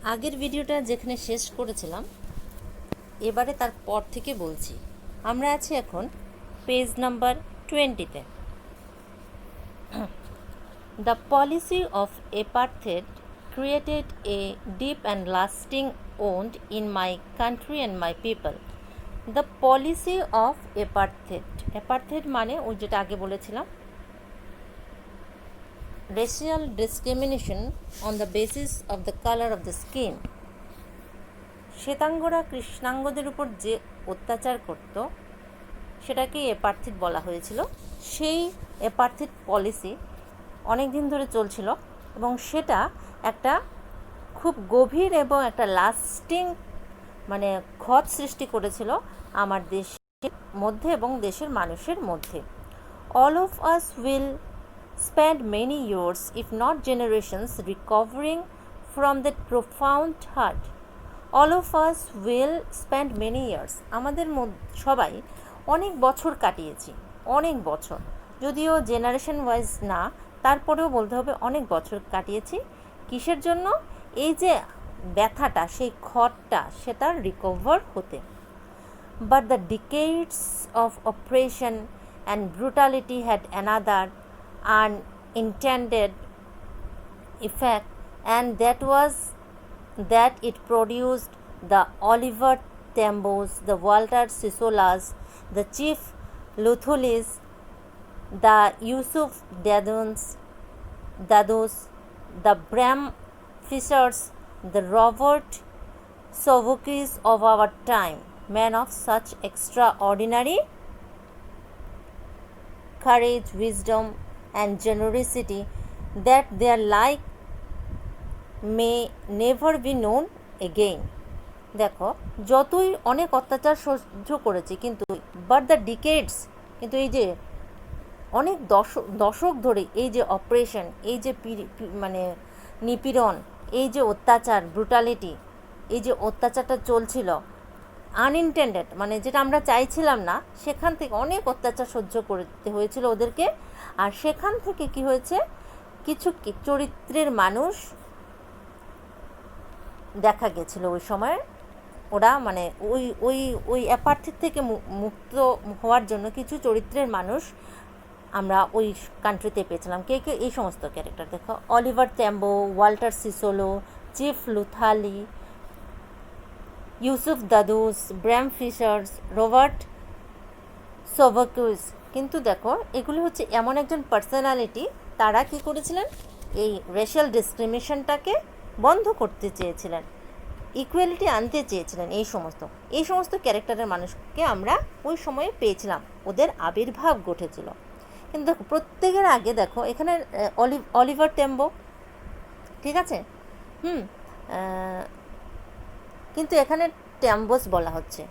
আগের ভিডিওটা যেখানে শেষ করেছিলাম এবারে তার পর থেকে বলছি। আমরা আছি এখন পেজ নাম্বার 20-তে। The policy of apartheid created a deep and lasting wound in my country and my people. The policy of apartheid. Apartheid মানে ওই যেটা আগে বলেছিলাম, racial discrimination on the basis of the color of the skin. শ্বেতাঙ্গরা কৃষ্ণাঙ্গদের উপর যে অত্যাচার করত সেটাকে এপার্থিড বলা হয়েছিল। সেই এপার্থিড পলিসি অনেক দিন ধরে চলছিল এবং সেটা একটা খুব গভীর এবং একটা লাস্টিং মানে ক্ষত সৃষ্টি করেছিল আমার দেশের মধ্যে এবং দেশের মানুষের মধ্যে। All of us will spend many years, if not generations, recovering from that profound hurt. All of us will spend many years. আমাদের সবাই অনেক বছর কাটিয়েছি, অনেক বছর, যদিও জেনারেশন ওয়াইজ না, তারপরেও বলতে হবে অনেক বছর কাটিয়েছি। কিসের জন্য? এই যে ব্যথাটা, সেই ক্ষতটা, সেটা রিকভার হতে। But the decades of oppression and brutality had another unintended effect, and that was that it produced the Oliver Tambos, the Walter Sisolas, the Chief Luthulis, the Yusuf Dados, the Bram Fishers, the Robert Sovukis of our time, men of such extraordinary courage, wisdom, and generosity that their like may never be known again. দেখো, যতই অনেক অত্যাচার সহ্য করেছি, কিন্তু but the ডিকেডস, কিন্তু এই যে অনেক দশক ধরে এই যে অপারেশন, এই যে মানে নিপীড়ন, এই যে অত্যাচার, ব্রুটালিটি, এই যে অত্যাচারটা চলছিল আনইনটেন্ডেড, মানে যেটা আমরা চাইছিলাম না, সেখান থেকে অনেক অত্যাচার সহ্য করতে হয়েছিল ওদেরকে। আর সেখান থেকে কি হয়েছে, কিছু চরিত্রের মানুষ দেখা গেছিল ওই সময়। ওরা মানে ওই ওই ওই অ্যাপার্থিড থেকে মুক্ত হওয়ার জন্য কিছু চরিত্রের মানুষ আমরা ওই কান্ট্রিতে পেয়েছিলাম। কে কে? এই সমস্ত ক্যারেক্টার দেখো: Oliver Tambo, Walter Sisulu, Chief Luthuli, Yusuf Dadoo, Bram Fischer, Robert সোভাকুস। কিন্তু দেখো, এগুলি হচ্ছে এমন একজন পার্সোনালিটি, তারা কি করেছিলেন, এই রেশিয়াল ডিসক্রিমিনেশনটাকে বন্ধ করতে চেয়েছিলেন, ইকুয়ালিটি আনতে চেয়েছিলেন। এই সমস্ত ক্যারেক্টারের মানুষকে আমরা ওই সময়ে পেয়েছিলাম, ওদের আবির্ভাব ঘটেছিল। কিন্তু দেখো, প্রত্যেকের আগে দেখো এখানে অলিভার ট্যাম্বো, ঠিক আছে, কিন্তু এখানে ট্যাম্বোস বলা হচ্ছে।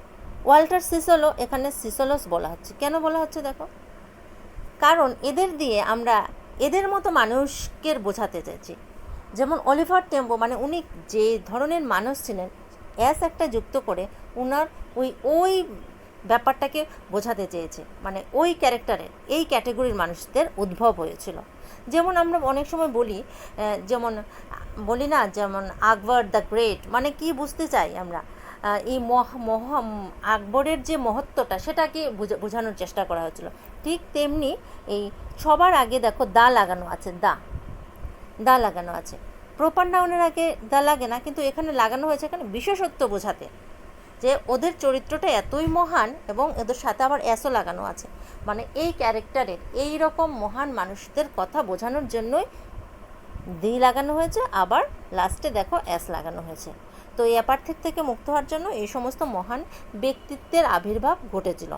ওয়াল্টার সিসোলো, এখানে সিসোলোস বলা হচ্ছে। কেন বলা হচ্ছে দেখো, কারণ এদের দিয়ে আমরা এদের মতো মানুষকে বোঝাতে চাইছি। যেমন অলিভার ট্যাম্বো, মানে উনি যে ধরনের মানুষ ছিলেন, অ্যাস একটা যুক্ত করে উনার ওই ব্যাপারটাকে বোঝাতে চেয়েছে, মানে ওই ক্যারেক্টারের এই ক্যাটেগরির মানুষদের উদ্ভব হয়েছিল। যেমন আমরা অনেক সময় যেমন বলি না, যেমন আকবর দ্য গ্রেট, মানে কি বুঝতে চাই আমরা, এই আকবরের যে মহত্বটা, সেটাকে বোঝানোর চেষ্টা করা হয়েছিল। ঠিক তেমনি এই সবার আগে দেখো দা লাগানো আছে, দা লাগানো আছে। প্রপার নাউনের আগে দা লাগে না, কিন্তু এখানে লাগানো হয়েছে এখানে বিশেষত্ব বোঝাতে, যে ওদের চরিত্রটা এতই মহান, এবং ওদের সাথে আবার অ্যাসও লাগানো আছে, মানে এই ক্যারেক্টারের এই রকম মহান মানুষদের কথা বোঝানোর জন্যই দি লাগানো হয়েছে, আবার লাস্টে দেখো অ্যাস লাগানো হয়েছে। তো এই অ্যাপার্থিড থেকে মুক্ত হওয়ার জন্য এই সমস্ত মহান ব্যক্তিত্বের আবির্ভাব ঘটেছিল।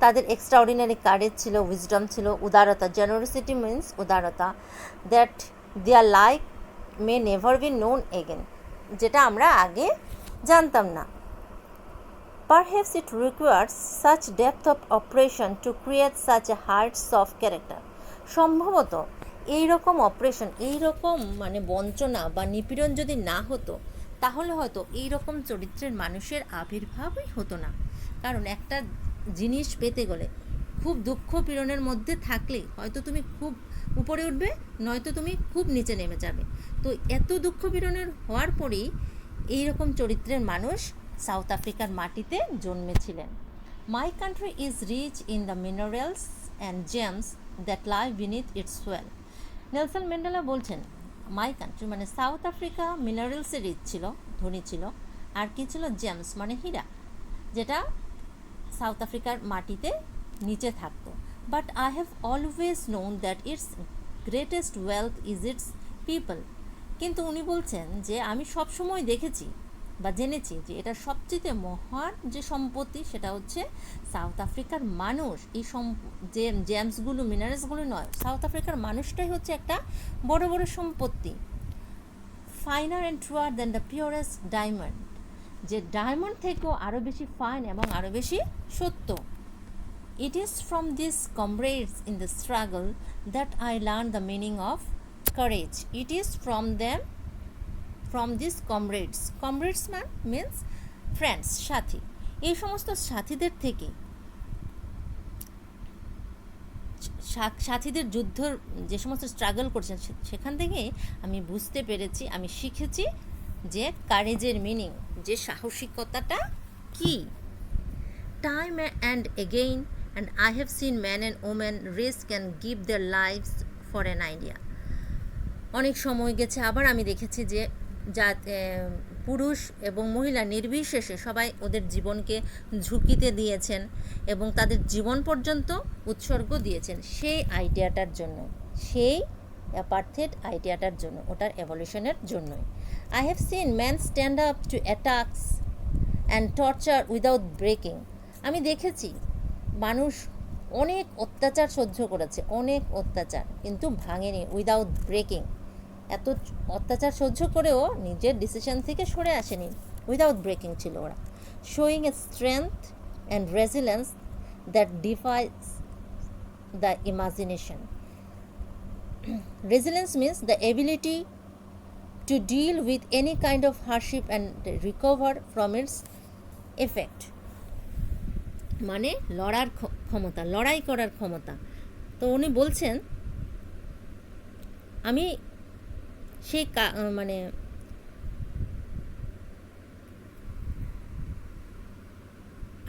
তাদের এক্সট্রাঅর্ডিনারি কারেজ ছিল, উইজডম ছিল, উদারতা, জেনারোসিটি মিন্স উদারতা, that there like may never be known again, যেটা আমরা আগে জানতাম না। Perhaps it requires such depth of operation to create such a hard soft character. সম্ভবত এই রকম অপারেশন, এই রকম মানে বঞ্চনা বা নিপীড়ন যদি না হতো, তাহলে হয়তো এই রকম চরিত্রের মানুষের আবির্ভাবই হতো না। কারণ একটা জিনিস পেতে গেলে খুব দুঃখ পীড়নের মধ্যে থাকলেই হয়তো তুমি খুব উপরে উঠবে, নয়তো তুমি খুব নিচে নেমে যাবে। তো এত দুঃখ পীড়নের হওয়ার পরেই এইরকম চরিত্রের মানুষ সাউথ আফ্রিকার মাটিতে জন্মেছিলেন। My country is rich in the minerals and gems that lie beneath its soil. Nelson Mandela বলছেন মাই কান্ট্রি মানে সাউথ আফ্রিকা মিনারেলসে রিচ ছিল, ধনী ছিল, আর কি ছিল, জেমস মানে হীরা, যেটা সাউথ আফ্রিকার মাটিতে নিচে থাকতো। But I have always known that it's greatest wealth is it's people. কিন্তু উনি বলছেন যে আমি সবসময় দেখেছি বা জেনেছি যে এটা সবচেয়ে মহান যে সম্পত্তি সেটা হচ্ছে সাউথ আফ্রিকার মানুষ। এই যে জেমসগুলো মিনারেলসগুলো নয়, সাউথ আফ্রিকার মানুষটাই হচ্ছে একটা বড় বড় সম্পত্তি। Finer and truer than the purest diamond, যে ডায়মন্ড থেকেও আরও বেশি ফাইন এবং আরও বেশি সত্য। It is from this comrades in the struggle that I learn the meaning of courage. It is from them, from this comrades, comrades means friends, সাথী। এই সমস্ত সাথীদের থেকে, সাথীদের যুদ্ধর যে সমস্ত স্ট্রাগল করছেন সেখান থেকে আমি বুঝতে পেরেছি, আমি শিখেছি যে কারেজের মিনিং, যে সাহসিকতাটা কি। Time and again and I have seen man and women risk and give their lives for an idea. অনেক সময় গেছে, আবার আমি দেখেছি যে পুরুষ এবং মহিলা নির্বিশেষে সবাই ওদের জীবনকে ঝুঁকিতে দিয়েছেন এবং তাদের জীবন পর্যন্ত উৎসর্গ দিয়েছেন সেই আইডিয়াটার জন্য, সেই অ্যাপার্থেড আইডিয়াটার জন্য, ওটার এভলিউশনের জন্যই। I have seen man stand up to attacks and torture without breaking. আমি দেখেছি মানুষ অনেক অত্যাচার সহ্য করেছে, অনেক অত্যাচার, কিন্তু ভাঙেনি, উইদাউট ব্রেকিং। এত অত্যাচার সহ্য করেও নিজের ডিসিশন থেকে সরে আসেনি, উইদাউট ব্রেকিং ছিল ওরা। Showing A strength and resilience that ডিফাইস the imagination. Resilience means the ability to deal with any kind of hardship and recover from its effect, মানে লড়ার ক্ষমতা, লড়াই করার ক্ষমতা। তো উনি বলছেন আমি সেই মানে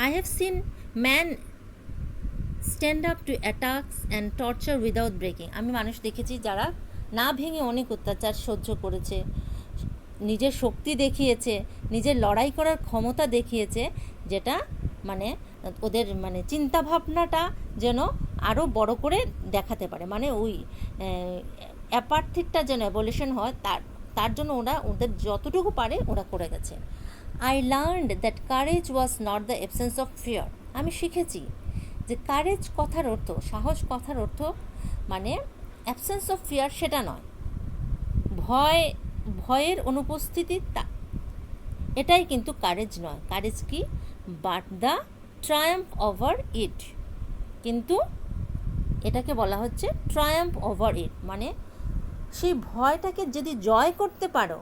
I have seen man stand up to attacks and torture without breaking. আমি মানুষ দেখেছি যারা না ভেঙে অনেক অত্যাচার সহ্য করেছে, নিজের শক্তি দেখিয়েছে, নিজের লড়াই করার ক্ষমতা দেখিয়েছে, যেটা মানে ওদের মানে চিন্তাভাবনাটা যেন আরও বড় করে দেখাতে পারে, মানে ওই অ্যাপার্থিকটা যেন অ্যাবলিউশন হয় তার জন্য ওদের যতটুকু পারে ওরা করে গেছে। I learned that courage was not the absence of fear. আমি শিখেছি যে কারেজ কথার অর্থ, সাহস কথার অর্থ মানে অ্যাবসেন্স অফ ফিয়ার সেটা নয়, ভয়ের অনুপস্থিতি, এটাই কিন্তু কারেজ নয়। কারেজ কি? But the Triumf over it. কিন্তু এটাকে বলা হচ্ছে ট্রায়াম্ফ ওভার ইট, মানে সেই ভয়টাকে যদি জয় করতে পারো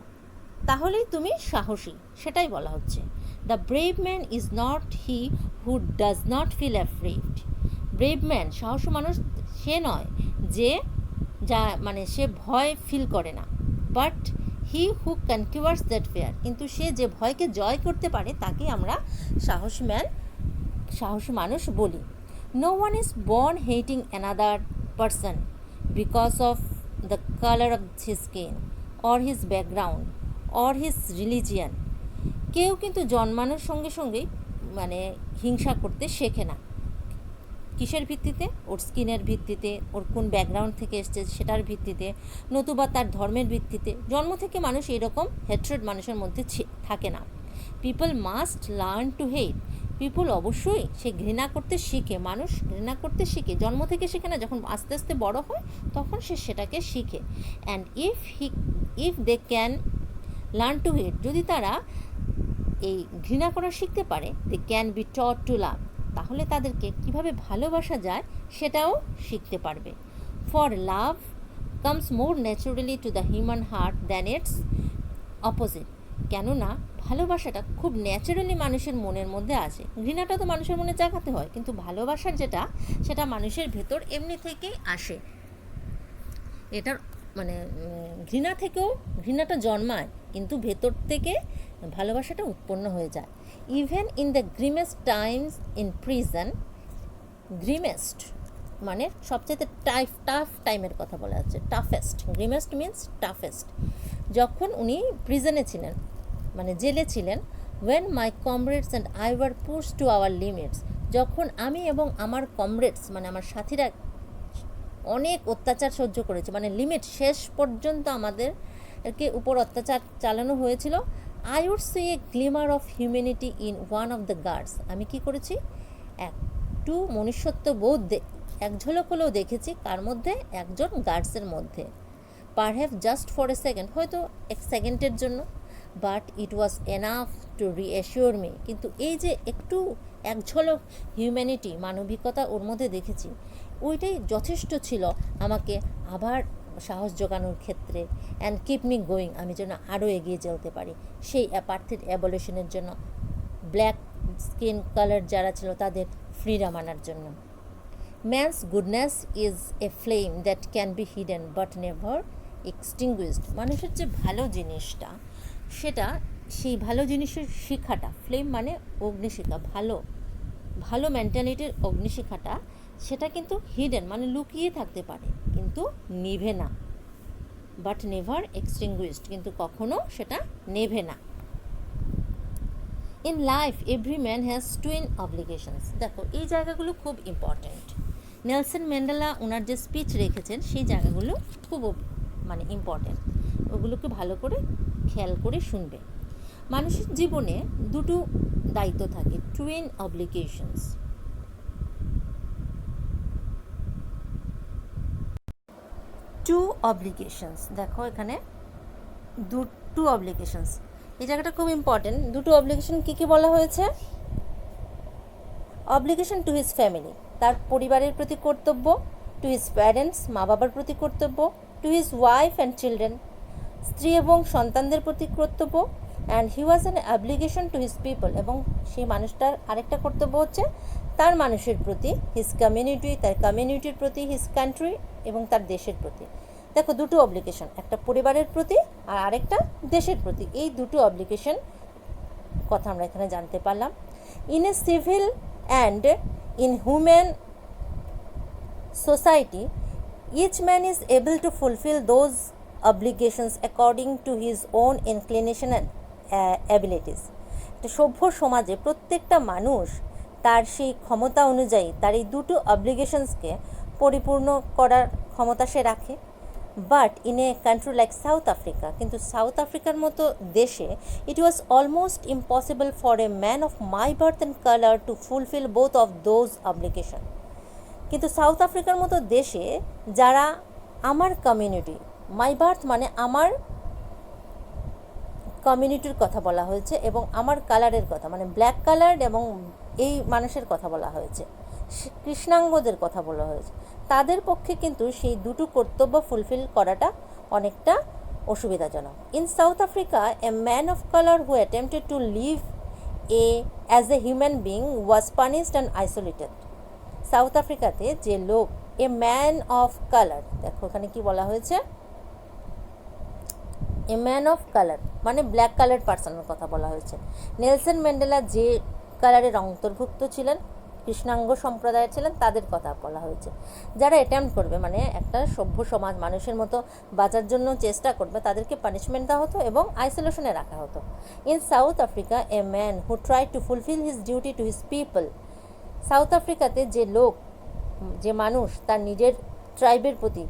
তাহলেই তুমি সাহসী, সেটাই বলা হচ্ছে। The brave man is not he who does not feel afraid. Brave man, সাহসী মানুষ সে নয় যে মানে সে ভয় ফিল করে না, but he who conquers that fear, কিন্তু সে যে ভয়কে জয় করতে পারে তাকে আমরা সাহসী মানুষ বলি। No one is born hating another person because of the colour of his skin or his background or his religion. কেউ কিন্তু জন্মানোর সঙ্গে সঙ্গেই মানে হিংসা করতে শেখে না। কিসের ভিত্তিতে? ওর স্কিনের ভিত্তিতে, ওর কোন ব্যাকগ্রাউন্ড থেকে এসছে সেটার ভিত্তিতে, নতুবা তার ধর্মের ভিত্তিতে। জন্ম থেকে মানুষ এরকম হেট্রেড মানুষের মধ্যে থাকে না। People must learn to hate. People অবশ্যই সে ঘৃণা করতে শিখে, মানুষ ঘৃণা করতে শিখে, জন্ম থেকে শিখে না, যখন আস্তে আস্তে বড় হয় তখন সে সেটাকে শিখে। And if they can learn to hate, যদি তারা এই ঘৃণা করা শিখতে পারে, they can be taught to love, তাহলে তাদেরকে কিভাবে ভালোবাসা যায় সেটাও শিখতে পারবে। For love comes more naturally to the human heart than its opposite. কেননা ভালোবাসাটা খুব ন্যাচারালি মানুষের মনের মধ্যে আসে। ঘৃণাটা তো মানুষের মনে জাগাতে হয়, কিন্তু ভালোবাসার সেটা মানুষের ভেতর এমনি থেকেই আসে। এটার মানে ঘৃণা থেকেও ঘৃণাটা জন্মায়, কিন্তু ভেতর থেকে ভালোবাসাটা উৎপন্ন হয়ে যায়। Even in the grimmest times in prison, grimmest মানে সবচেয়ে টাফ টাইমের কথা বলা হচ্ছে, টাফেস্ট, গ্রিমেস্ট মিন্স টাফেস্ট, যখন উনি প্রিজনে ছিলেন মানে জেলে ছিলেন, when my comrades and I were push to our limits, যখন আমি এবং আমার কমরেডস মানে আমার সাথীরা অনেক অত্যাচার সহ্য করেছে, মানে লিমিট শেষ পর্যন্ত আমাদেরকে উপর অত্যাচার চালানো হয়েছিল, I would see a glimmer of humanity in one of the guards, আমি কি করেছি, একটু মনুষ্যত্ব বোধ এক ঝলক হলেও দেখেছি, কার মধ্যে, একজন গার্ডসের মধ্যে, perhaps just for a second, হয়তো এক সেকেন্ডের জন্য, but it was enough to reassure me, কিন্তু এই যে একটু এক ঝলক হিউম্যানিটি, মানবিকতা ওর মধ্যে দেখেছি, ওইটাই যথেষ্ট ছিল আমাকে আবার সাহস জোগানোর ক্ষেত্রে, অ্যান্ড কিপ মি গোয়িং, আমি যেন আরও এগিয়ে চলতে পারি সেই অ্যাপার্থেড অ্যাবলিশনের জন্য, ব্ল্যাক স্কিন কালার যারা ছিল তাদের ফ্রিডম আনার জন্য। Man's goodness is a flame that can be hidden but never extinguished, মানুষের যে ভালো জিনিসটা, সেটা সেই ভালো জিনিসের শিখাটা, ফ্লেম মানে অগ্নিশিখা, ভালো ভালো মেন্টালিটির অগ্নিশিখাটা, সেটা কিন্তু হিডেন মানে লুকিয়ে থাকতে পারে, কিন্তু নিভে না, বাট নেভার এক্সটিংগুইশড, কিন্তু কখনো সেটা নেভে না। In life every man has twin obligations, দেখো এই জায়গাগুলো খুব ইম্পর্ট্যান্ট। নেলসন ম্যান্ডেলা ওনার যে স্পিচ রেখেছেন সেই জায়গাগুলো খুব মানে ইম্পর্ট্যান্ট, ওগুলোকে ভালো করে খেয়াল করে শুনবে। মানুষের জীবনে দুটো দায়িত্ব থাকে, টুইন অব্লিগেশনস। টু অব্লিগেশনস, দেখো এখানে দুটো অব্লিগেশনস, এই জায়গাটা খুব ইম্পর্টেন্ট। দুটো অব্লিগেশন কী কী বলা হয়েছে? অব্লিগেশন টু হিজ ফ্যামিলি, তার পরিবারের প্রতি কর্তব্য, টু হিজ প্যারেন্টস, মা বাবার প্রতি কর্তব্য, to his wife and children, স্ত্রী এবং সন্তানদের প্রতি কর্তব্য, and he was an obligation two his people, এবং সেই মানুষটার আরেকটা কর্তব্য হচ্ছে তার মানুষের প্রতি, হিজ কমিউনিটি, তার কমিউনিটির প্রতি, হিজ কান্ট্রি এবং তার দেশের প্রতি। দেখো দুটো অব্লিগেশন, একটা পরিবারের প্রতি আর আরেকটা দেশের প্রতি, এই দুটো অব্লিগেশন কথা আমরা এখানে জানতে পারলাম। In a civil and in human society each man is able to fulfil those obligations according to his own inclination and abilities, একটা সভ্য সমাজে প্রত্যেকটা মানুষ তার সেই ক্ষমতা অনুযায়ী তার এই দুটো অব্লিগেশনসকে পরিপূর্ণ করার ক্ষমতা সে রাখে। But in a country like South Africa, কিন্তু সাউথ আফ্রিকার মতো দেশে it was almost impossible for a man of my birth and colour to fulfil both of those obligation, কিন্তু সাউথ আফ্রিকার মতো দেশে যারা আমার কমিউনিটি, মাই বার্থ মানে আমার কমিউনিটির কথা বলা হয়েছে, এবং আমার কালারের কথা মানে ব্ল্যাক কালার এবং এই মানুষের কথা বলা হয়েছে, কৃষ্ণাঙ্গদের কথা বলা হয়েছে, তাদের পক্ষে কিন্তু সেই দুটো কর্তব্য ফুলফিল করাটা অনেকটা অসুবিধাজনক। In South Africa a man of colour who attempted to live as a human being was punished and isolated, South আফ্রিকাতে যে লোক, এ ম্যান অফ কালার, দেখো ওখানে কি বলা হয়েছে, এ ম্যান অফ কালার মানে ব্ল্যাক কালার পার্সনের কথা বলা হয়েছে। নেলসন ম্যান্ডেলা যে কালারের অন্তর্ভুক্ত ছিলেন, কৃষ্ণাঙ্গ সম্প্রদায়ের ছিলেন, তাদের কথা বলা হয়েছে। যারা অ্যাটেম্প্ট করবে মানে একটা সভ্য সমাজ মানুষের মতো বাঁচার জন্য চেষ্টা করবে, তাদেরকে পানিশমেন্ট দেওয়া হতো এবং আইসোলেশনে রাখা হতো। In South Africa a man who try to fulfil his duty to his people, South আফ্রিকাতে যে লোক, যে মানুষ তার নিজের ট্রাইবের প্রতি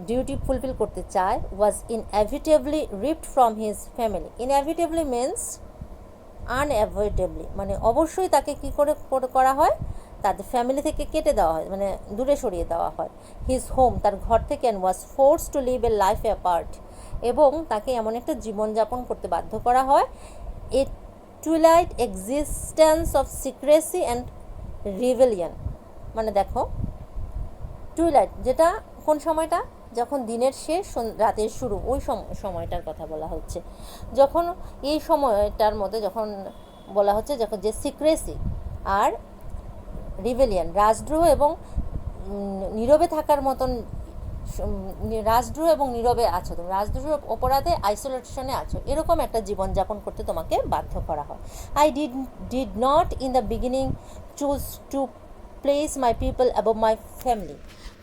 ডিউটি ফুলফিল করতে চায়, was inevitably ripped from his family, inevitably means unavoidably, মানে অবশ্যই তাকে কী করে করা হয়, তাদের ফ্যামিলি থেকে কেটে দেওয়া হয়, মানে দূরে সরিয়ে দেওয়া হয়, হিজ হোম তার ঘর থেকে, and was forced to live a life apart, এবং তাকে এমন একটা জীবনযাপন করতে বাধ্য করা হয়, a twilight existence of secrecy and rebellion, মানে দেখো টুইলাইট যেটা কোন সময়টা, যখন দিনের শেষ রাতের শুরু, ওই সময়টার কথা বলা হচ্ছে, যখন এই সময়টার মধ্যে যখন বলা হচ্ছে যখন যে সিক্রেসি আর রিভেলিয়ন, রাজদ্রোহ এবং নীরবে থাকার মতন রাজদ্রোহ এবং নীরবে আছো, তুমি রাজদ্রোহ অপরাধে আইসোলেশনে আছো, এরকম একটা জীবনযাপন করতে তোমাকে বাধ্য করা হয়। I did not in the beginning choose to place my people above my family.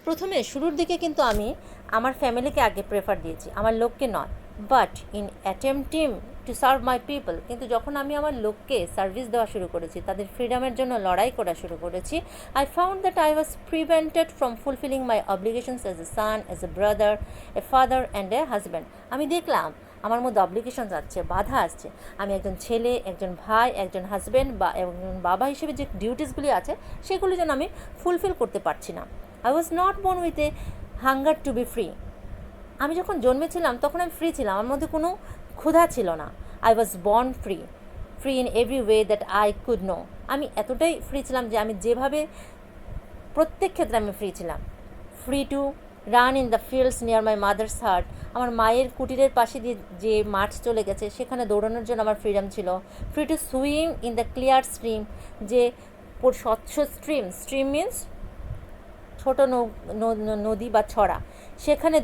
প্রথমে শুরুর দিকে কিন্তু আমি আমার ফ্যামিলিকে আগে প্রেফার দিয়েছি, আমার লোককে নয়। But in attempting to serve my people, কিন্তু যখন আমি আমার লোককে সার্ভিস দেওয়া শুরু করেছি, তাদের ফ্রিডমের জন্য লড়াই করা শুরু করেছি, I found that I was prevented from fulfilling my obligations as a son, as a brother, a father and a husband. আমি দেখলাম আমার মধ্যে অব্লিগেশনস আসছে, বাধা আসছে। আমি একজন ছেলে, একজন ভাই, একজন হাজব্যান্ড বা একজন বাবা হিসেবে যে ডিউটিসগুলি আছে সেগুলি যেন আমি ফুলফিল করতে পারছি না। I was not born with a hunger to be free. আমি যখন জন্মেছিলাম তখন আমি ফ্রি ছিলাম, আমার মধ্যে কোনো ক্ষুধা ছিল না। I was born free, free in every way that I could know. আমি এতটাই ফ্রি ছিলাম যে আমি যেভাবে, প্রত্যেক ক্ষেত্রে আমি ফ্রি ছিলাম। Free to run in the fields near my mother's heart, আমার মায়ের কুটিরের পাশে দিয়ে যে মাঠ চলে গেছে সেখানে দৌড়ানোর জন্য আমার ফ্রিডম ছিল। Free to swim in the clear stream, যে স্বচ্ছ স্ট্রিম মিন্স ছোটো নদী বা ছড়া, সেখানে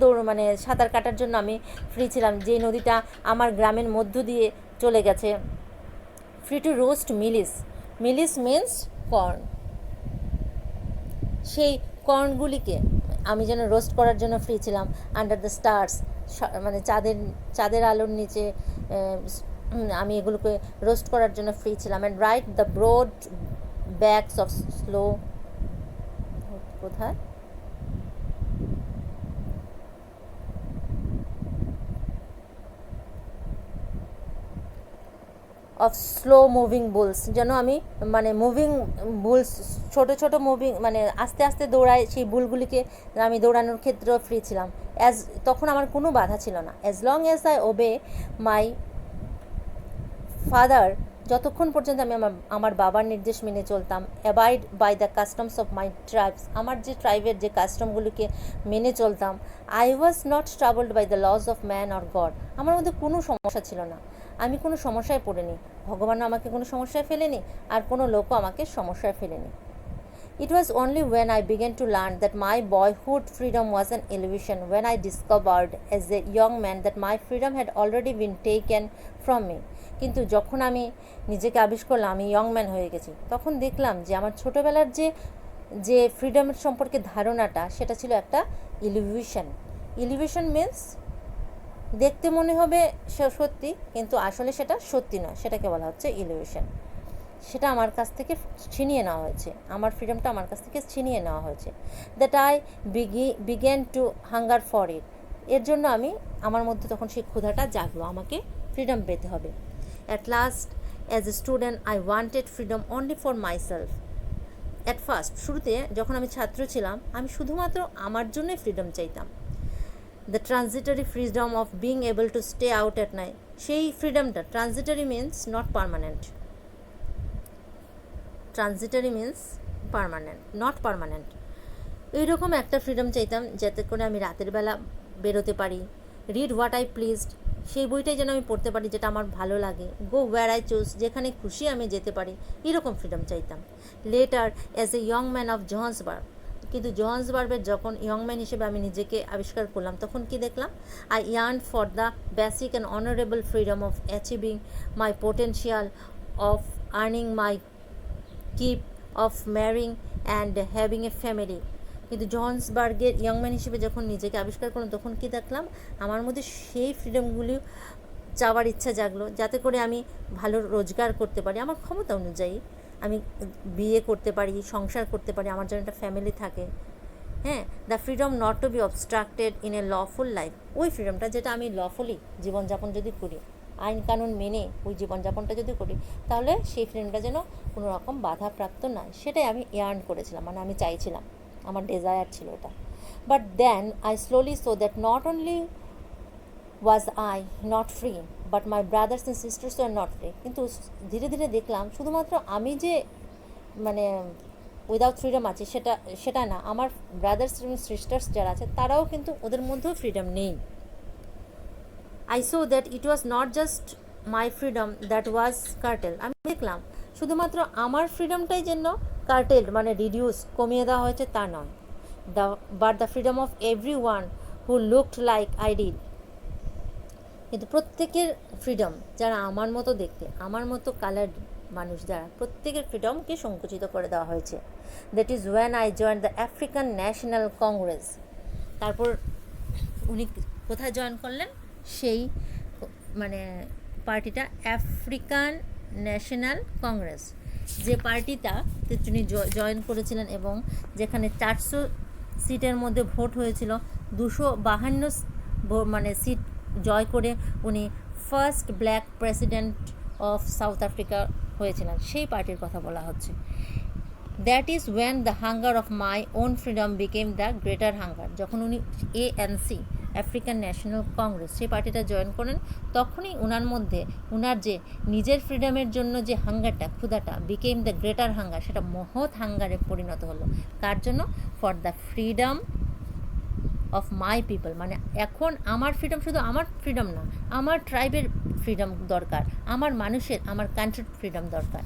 সাঁতার কাটার জন্য আমি ফ্রি ছিলাম, যে নদীটা আমার গ্রামের মধ্য দিয়ে চলে গেছে। Free to roast মিলিস means corn, সেই কর্নগুলিকে আমি যেন রোস্ট করার জন্য ফ্রি ছিলাম। আন্ডার দ্য স্টার্স, চাঁদের আলোর নিচে আমি এগুলোকে রোস্ট করার জন্য ফ্রি ছিলাম। And ride the broad backs of slow, কোথায় অফ স্লো মুভিং বুলস, যেন আমি মুভিং বুলস, ছোটো ছোটো মুভিং আস্তে আস্তে দৌড়ায় সেই বুলগুলিকে আমি দৌড়ানোর ক্ষেত্রেও ফ্রি ছিলাম। তখন আমার কোনো বাধা ছিল না। As long as I obey my father, যতক্ষণ পর্যন্ত আমি আমার বাবার নির্দেশ মেনে চলতাম। Abide by the customs of my tribes, আমার যে ট্রাইবের যে কাস্টমগুলিকে মেনে চলতাম। I was not travelled by the laws of man or god, আমার মধ্যে কোনো সমস্যা ছিল না, আমি কোনো সমস্যায় পড়িনি, ভগবানও আমাকে কোনো সমস্যায় ফেলেনি, আর কোনো লোকও আমাকে সমস্যায় ফেলেনি। It was only when I began to learn that my boyhood freedom was an illusion, when I discovered as a young man that my freedom had already been taken from me. কিন্তু যখন আমি নিজেকে আবিষ্কার করলাম আমি young man হয়ে গেছি, তখন দেখলাম যে আমার ছোটোবেলার যে ফ্রিডমের সম্পর্কে ধারণাটা, সেটা ছিল একটা ইলিউশন মিন্স দেখতে মনে হবে সত্যি, কিন্তু আসলে সেটা সত্যি নয়, সেটাকে বলা হচ্ছে ইলিউশন। সেটা আমার কাছ থেকে ছিনিয়ে নেওয়া হয়েছে, আমার ফ্রিডমটা আমার কাছ থেকে ছিনিয়ে নেওয়া হয়েছে। That I began to hunger for it, এর জন্য আমার মধ্যে তখন সেই ক্ষুধাটা জাগলো, আমাকে ফ্রিডম পেতে হবে। At last as a student I wanted freedom only for myself. At first, শুরুতে যখন আমি ছাত্র ছিলাম, আমি শুধুমাত্র আমার জন্যই ফ্রিডম চাইতাম। The transitory freedom of being able to stay out at night, সেই ফ্রিডমটা, transitory means not permanent, not permanent, এইরকম একটা ফ্রিডম চাইতাম যাতে করে আমি রাতের বেলা বেরোতে পারি। রিড হোয়াট আই প্লিজড, সেই বইটাই যেন আমি পড়তে পারি যেটা আমার ভালো লাগে। গো ওয়্যার আই চুজ, যেখানে খুশি আমি যেতে পারি, এরকম ফ্রিডম চাইতাম। Later as a young man of Johannesburg, কিন্তু জোহান্সবার্গের যখন ইয়ং ম্যান হিসেবে আমি নিজেকে আবিষ্কার করলাম, তখন কি দেখলাম? I yarn for the basic and honourable freedom of achieving my potential, of earning my keep, of ম্যারিং and having a family. কিন্তু জোহান্সবার্গের ইয়ং ম্যান হিসেবে যখন নিজেকে আবিষ্কার করলাম, তখন কি দেখলাম? আমার মধ্যে সেই ফ্রিডমগুলি চাওয়ার ইচ্ছা জাগলো, যাতে করে আমি ভালো রোজগার করতে পারি, আমার ক্ষমতা অনুযায়ী আমি বিয়ে করতে পারি, সংসার করতে পারি, আমার জন্য একটা ফ্যামিলি থাকে। হ্যাঁ, the freedom not to be obstructed in a lawful life, ওই ফ্রিডমটা যেটা আমি লফুলি জীবনযাপন যদি করি, আইন কানুন মেনে ওই জীবনযাপনটা যদি করি, তাহলে সেই ফ্রিডমটা যেন কোনো রকম বাধাপ্রাপ্ত নয়, সেটাই আমি ইয়ার্ন করেছিলাম, আমি চাইছিলাম, আমার ডেজায়ার ছিল ওটা। But then I slowly saw that not only was I not free, but my brothers and sisters are not free. কিন্তু ধীরে ধীরে দেখলাম শুধুমাত্র আমি যে উইদাউট ফ্রিডম আছে সেটা না, আমার ব্রাদার্স এবং সিস্টার্স যারা আছে তারাও কিন্তু, ওদের মধ্যেও ফ্রিডম নেই। I saw that it was not just my freedom that was curtailed. আমি দেখলাম শুধুমাত্র আমার ফ্রিডমটাই যেন কার্টেল রিডিউস, কমিয়ে দেওয়া হয়েছে, তা নয়। But the freedom of every one who looked like ideal. কিন্তু প্রত্যেকের ফ্রিডম, যারা আমার মতো দেখতে, আমার মতো কালার মানুষ যারা, প্রত্যেকের ফ্রিডমকে সংকুচিত করে দেওয়া হয়েছে। That is when I join the African National Congress. তারপর উনি কোথায় জয়েন করলেন? সেই মানে পার্টিটা আফ্রিকান ন্যাশনাল কংগ্রেস, যে পার্টিটাতে তিনি জয়েন করেছিলেন এবং যেখানে 400 সিটের মধ্যে ভোট হয়েছিল, 252 মানে সিট জয় করে উনি first black president of South Africa হয়েছিলেন। সেই পার্টির কথা বলা হচ্ছে। That is when the hunger of my own freedom became the greater hunger. যখন উনি ANC আফ্রিকান ন্যাশনাল কংগ্রেস সেই পার্টিটা জয়েন করেন, তখনই ওনার মধ্যে ওনার যে নিজের ফ্রিডমের জন্য যে হাঙ্গারটা, ক্ষুধাটা, বিকেম দ্য গ্রেটার হাঙ্গার, সেটা মহৎ হাঙ্গারে পরিণত হলো। কার জন্য? For the freedom of my people. মানে এখন আমার ফ্রিডম শুধু আমার ফ্রিডম না, আমার ট্রাইবের ফ্রিডম দরকার, আমার মানুষের, আমার কান্ট্রির ফ্রিডম দরকার,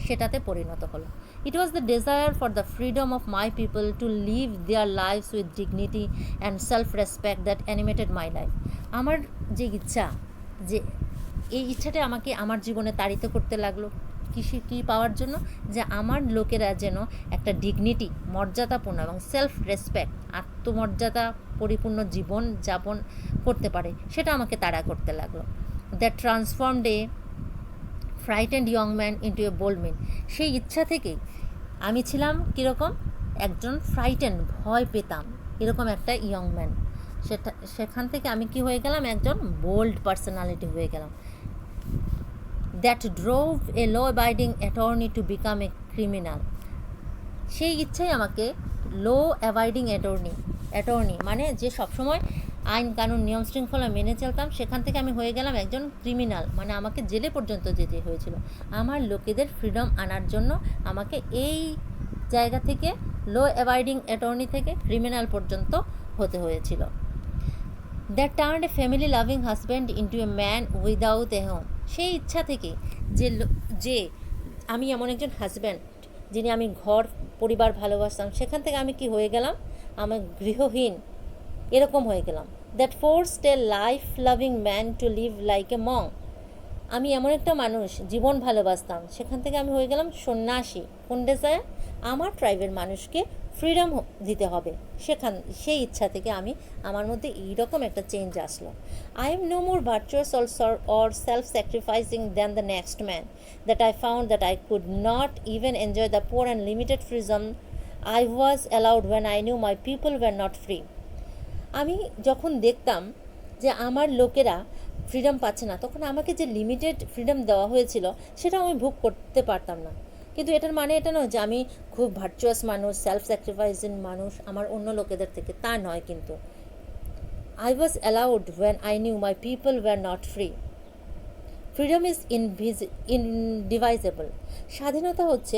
সেটাতে পরিণত হলো। It was the desire for the freedom of my people to live their lives with dignity and self respect that animated my life. আমার যে ইচ্ছা, যে এই ইচ্ছাটা আমাকে আমার জীবনে তাড়িত করতে লাগলো। কী পাওয়ার জন্য? যে আমার লোকেরা যেন একটা ডিগনিটি, মর্যাদাপূর্ণ এবং সেলফ রেসপেক্ট, আত্মমর্যাদা পরিপূর্ণ জীবন যাপন করতে পারে, সেটা আমাকে তাড়া করতে লাগলো। That transformed a frightened young man into a bold man. সেই ইচ্ছা থেকেই আমি ছিলাম কীরকম? একজন ফ্রাইটেন্ড, ভয় পেতাম এরকম একটা ইয়ং ম্যান। সেখান থেকে আমি কি হয়ে গেলাম? একজন বোল্ড পার্সোনালিটি হয়ে গেলাম। That drove a law abiding attorney to become a criminal. সেই ইচ্ছাই আমাকে ল অ্যাবাইডিং অ্যাটর্নি মানে যে সবসময় আইন কানুন নিয়ম শৃঙ্খলা মেনে চলতাম, সেখান থেকে আমি হয়ে গেলাম একজন ক্রিমিনাল। মানে আমাকে জেলে পর্যন্ত যেতে হয়েছিল আমার লোকেদের ফ্রিডম আনার জন্য। আমাকে এই জায়গা থেকে ল অ্যাবাইডিং অ্যাটর্নি থেকে ক্রিমিনাল পর্যন্ত হতে হয়েছিল। That turned A family loving husband into a man without a home. সেই ইচ্ছা থেকে যে আমি এমন একজন হাজব্যান্ড যিনি, আমি ঘর পরিবার ভালোবাসতাম, সেখান থেকে আমি কি হয়ে গেলাম? আমার গৃহহীন এরকম হয়ে গেলাম। That forced a life loving man to live like a monk. আমি এমন একটা মানুষ জীবন ভালোবাসতাম, সেখান থেকে আমি হয়ে গেলাম সন্ন্যাসী। কোন ডেজায়ার? আমার ট্রাইবের মানুষকে ফ্রিডম দিতে হবে, সেই ইচ্ছা থেকে আমার মধ্যে এইরকম একটা চেঞ্জ আসলো। I am no more virtuous or self sacrificing than the next man, that I found that I could not even enjoy the poor and limited freedom I was allowed when I knew my people were not free. আমি যখন দেখতাম যে আমার লোকেরা freedom পাচ্ছে না, তখন আমাকে যে লিমিটেড ফ্রিডম দেওয়া হয়েছিল সেটাও আমি ভোগ করতে পারতাম না। কিন্তু এটার মানে এটা নয় যে আমি খুব ভার্চুয়াস মানুষ, সেলফ স্যাক্রিফাইসিং মানুষ আমার অন্য লোকেদের থেকে, তা নয়। কিন্তু I was allowed when I knew my people were not free. Freedom is indivisible. স্বাধীনতা হচ্ছে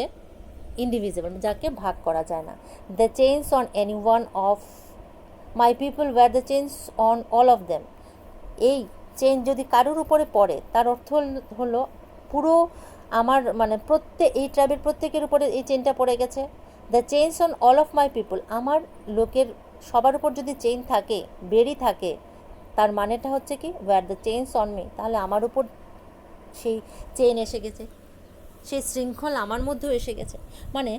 ইনডিভিজিবল, যাকে ভাগ করা যায় না। The change on any one of my people were the change on all of them. এই চেঞ্জ যদি কারোর উপরে পড়ে, তার অর্থ হলো পুরো আমার মানে এই ট্রাইবের প্রত্যেকের উপরে এই চেইনটা পড়ে গেছে। The change on all of my people, আমার লোকের সবার উপর যদি চেইন থাকে, বেরি থাকে, তার মানেটা হচ্ছে কি? Were the change on me, তাহলে আমার উপর সেই চেইন এসে গেছে, সেই শৃঙ্খল আমার মধ্যেও এসে গেছে। মানে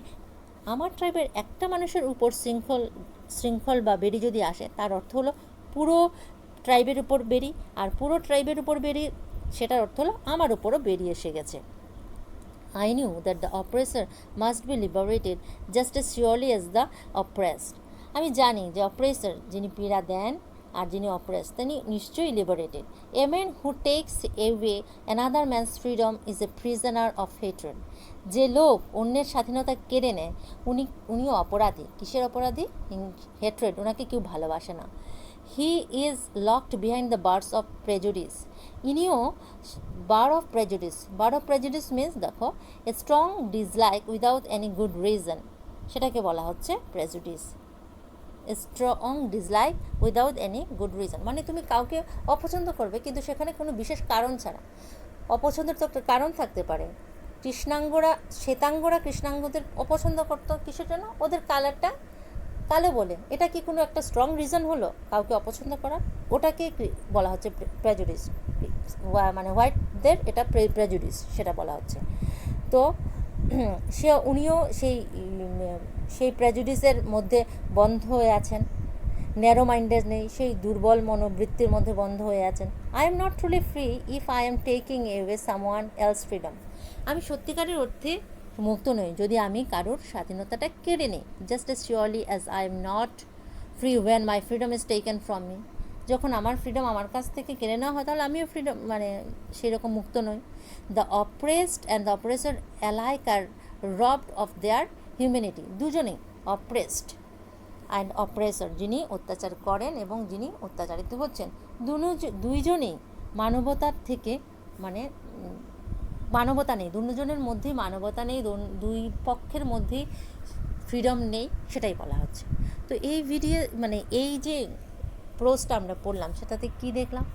আমার ট্রাইবের একটা মানুষের উপর শৃঙ্খল বা বেরি যদি আসে, তার অর্থ হলো পুরো ট্রাইবের উপর বেরি, আর পুরো ট্রাইবের উপর বেরি, সেটার অর্থ হলো আমার উপরও বেরি এসে গেছে। I knew that the oppressor must be liberated just as surely as the oppressed. আমি জানি যে অপ্রেসর, যিনি পীড়া দেন, আর যিনি অপ্রেস, তিনি নিশ্চয়ই liberated. A man who text away another man's freedom is a prisoner of hatred. যে লোক অন্যের স্বাধীনতা কেড়ে নেয়, উনিও অপরাধী। কিসের অপরাধী? হেট্রেড, ওনাকে কেউ ভালোবাসে না। He is locked behind the bars of prejudice. ইনিও বার অফ প্রেজুডিস মিন্স, দেখো, a strong dislike without any good reason, সেটাকে বলা হচ্ছে prejudice. Strong dislike without any good reason মানে তুমি কাউকে অপছন্দ করবে, কিন্তু সেখানে কোনো বিশেষ কারণ ছাড়া। অপছন্দের তো একটা কারণ থাকতে পারে। শ্বেতাঙ্গরা কৃষ্ণাঙ্গদের অপছন্দ করতো কিসের জন্য? ওদের কালারটা কালো বলে, এটা কি কোনো একটা স্ট্রং রিজন হলো কাউকে অপছন্দ করার? ওটাকে বলা হচ্ছে প্রেজুডিস, মানে হোয়াইটদের এটা প্রেজুডিস সেটা বলা হচ্ছে। তো উনিও সেই প্রেজুডিসের মধ্যে বন্ধ হয়ে আছেন, ন্যারো মাইন্ডেড নেই, সেই দুর্বল মনোবৃত্তির মধ্যে বন্ধ হয়ে আছেন। I am not truly free if I am taking away someone else freedom. আমি সত্যিকারের অর্থে মুক্ত নই যদি আমি কারোর স্বাধীনতাটা কেড়ে নিই। Just as surely as I am not free when my freedom is taken from me. যখন আমার ফ্রিডম আমার কাছ থেকে কেড়ে নেওয়া হয় তাহলে আমিও ফ্রিডম মানে সেরকম মুক্ত নই। The oppressed and the oppressor alike are robbed of their humanity. দুজনেই, অপ্রেসড অ্যান্ড অপ্রেসর, যিনি অত্যাচার করেন এবং যিনি অত্যাচারিত হচ্ছেন, দুইজনেই মানবতার থেকে মানে মানবতা নেই, দুজনের মধ্যেই মানবতা নেই, দুই পক্ষের মধ্যেই ফ্রিডম নেই, সেটাই বলা হচ্ছে। তো এই ভিডিও মানে এই যে পোস্টটা আমরা পড়লাম সেটাতে কি দেখলাম,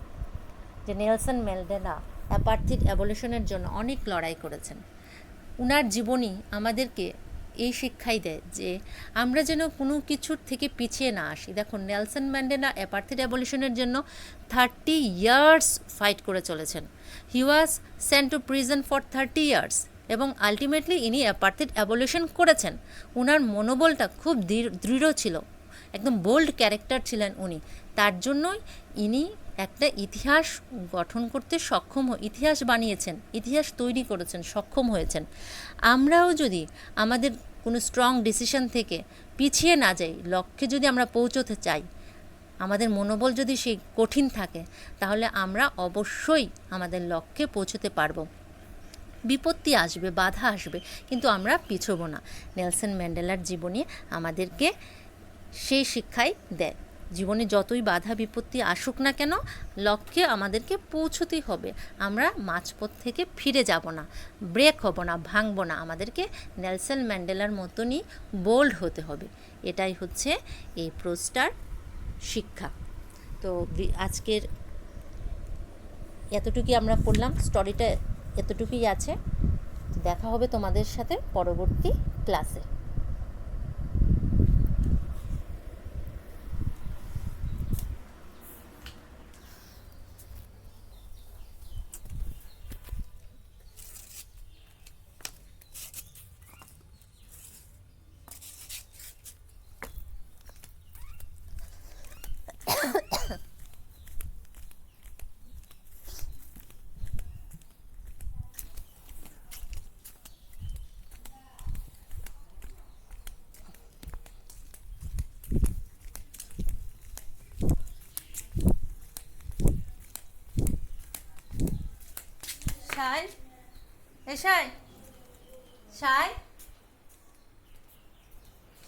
যে নেলসন ম্যান্ডেলা অ্যাপার্থিড অ্যাবলিশনের জন্য অনেক লড়াই করেছেন। উনার জীবনী আমাদেরকে এই শিক্ষাই দেয় যে আমরা যেন কোনো কিছুর থেকে পিছিয়ে না আসি। দেখুন, নেলসন ম্যান্ডেলা অ্যাপার্থিড অ্যাবলিশনের জন্য 30 ইয়ার্স ফাইট করে চলেছেন। He was sent to prison for 30 years এবং আলটিমেটলি ইনি অ্যাপার্থিড অ্যাবলিশন করেছেন। উনার মনোবলটা খুব দৃঢ় ছিল, একদম বোল্ড ক্যারেক্টার ছিলেন উনি। তার জন্যই ইনি একটা ইতিহাস গঠন করতে সক্ষম, ইতিহাস বানিয়েছেন, ইতিহাস তৈরি করেছেন, সক্ষম হয়েছেন। আমরাও যদি আমাদের কোনো স্ট্রং ডিসিশন থেকে পিছিয়ে না যাই, লক্ষ্যে যদি আমরা পৌঁছতে চাই, আমাদের মনোবল যদি সেই কঠিন থাকে, তাহলে আমরা অবশ্যই আমাদের লক্ষ্যে পৌঁছতে পারবো। বিপত্তি আসবে, বাধা আসবে, কিন্তু আমরা পিছবো না। নেলসন ম্যান্ডেলার জীবনী আমাদেরকে সেই শিক্ষাই দেয়। জীবনে যতই বাধা বিপত্তি আসুক না কেন, লক্ষ্যে আমাদেরকে পৌঁছতেই হবে। আমরা মাঝপথ থেকে ফিরে যাব না, ব্রেক হব না, ভাঙব না। আমাদেরকে নেলসন ম্যান্ডেলার মতনই বোল্ড হতে হবে। এটাই হচ্ছে এই পোস্টটার শিক্ষা। তো আজকের এতটুকুই আমরা পড়লাম, স্টোরিটা এতটুকুই আছে। দেখা হবে তোমাদের সাথে পরবর্তী ক্লাসে। সাই, এ সাই, সাই,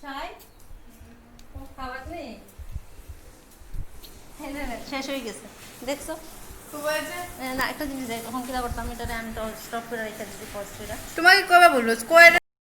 সাই, খাবার নেই, শেষ হয়ে গেছে দেখছো? না, একটা জিনিস দেখ, তখন কিনা করতাম, এটা আমি স্টপ করে রেখে দিচ্ছি। তোমাকে কবে বলবো?